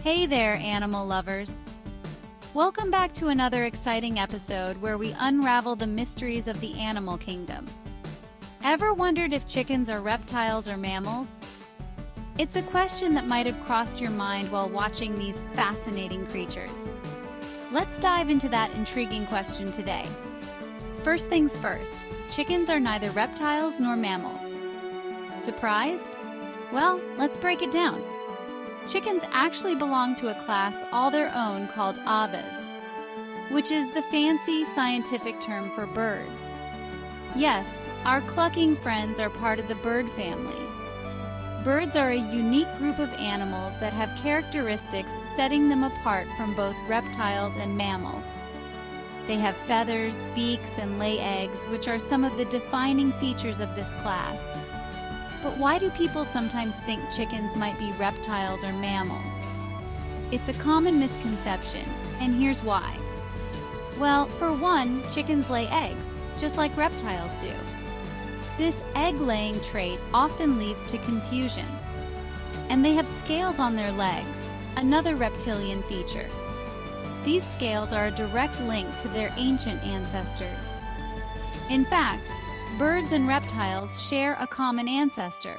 Hey there, animal lovers! Welcome back to another exciting episode where we unravel the mysteries of the animal kingdom. Ever wondered if chickens are reptiles or mammals? It's a question that might have crossed your mind while watching these fascinating creatures. Let's dive into that intriguing question today. First things first, chickens are neither reptiles nor mammals. Surprised? Well, let's break it down. Chickens actually belong to a class all their own called aves, which is the fancy scientific term for birds. Yes, our clucking friends are part of the bird family. Birds are a unique group of animals that have characteristics setting them apart from both reptiles and mammals. They have feathers, beaks, and lay eggs, which are some of the defining features of this class. But why do people sometimes think chickens might be reptiles or mammals? It's a common misconception, and here's why. Well, for one, chickens lay eggs, just like reptiles do. This egg-laying trait often leads to confusion. And they have scales on their legs, another reptilian feature. These scales are a direct link to their ancient ancestors. In fact, birds and reptiles share a common ancestor.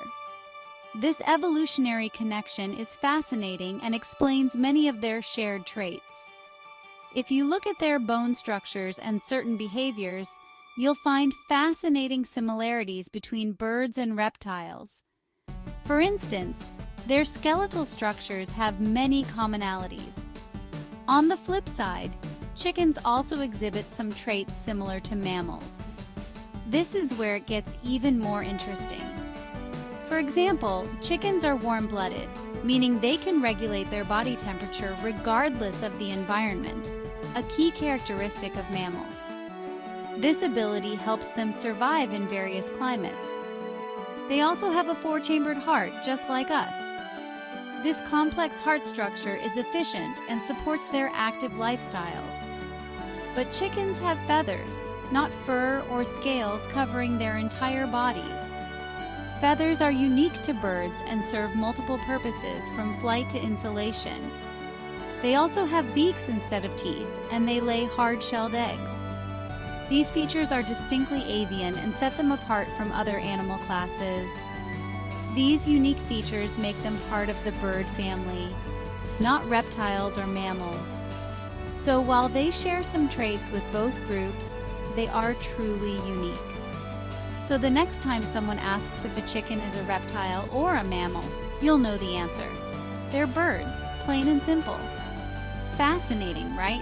This evolutionary connection is fascinating and explains many of their shared traits. If you look at their bone structures and certain behaviors, you'll find fascinating similarities between birds and reptiles. For instance, their skeletal structures have many commonalities. On the flip side, chickens also exhibit some traits similar to mammals. This is where it gets even more interesting. For example, chickens are warm-blooded, meaning they can regulate their body temperature regardless of the environment, a key characteristic of mammals. This ability helps them survive in various climates. They also have a four-chambered heart, just like us. This complex heart structure is efficient and supports their active lifestyles. But chickens have feathers, not fur or scales covering their entire bodies. Feathers are unique to birds and serve multiple purposes from flight to insulation. They also have beaks instead of teeth, and they lay hard-shelled eggs. These features are distinctly avian and set them apart from other animal classes. These unique features make them part of the bird family, not reptiles or mammals. So while they share some traits with both groups, they are truly unique. So the next time someone asks if a chicken is a reptile or a mammal, you'll know the answer. They're birds, plain and simple. Fascinating, right?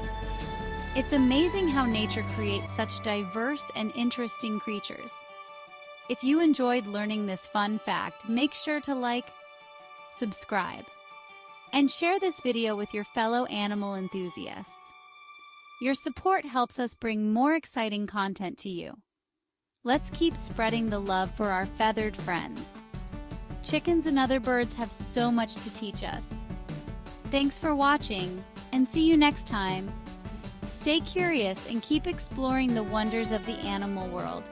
It's amazing how nature creates such diverse and interesting creatures. If you enjoyed learning this fun fact, make sure to like, subscribe, and share this video with your fellow animal enthusiasts. Your support helps us bring more exciting content to you. Let's keep spreading the love for our feathered friends. Chickens and other birds have so much to teach us. Thanks for watching, and see you next time. Stay curious and keep exploring the wonders of the animal world.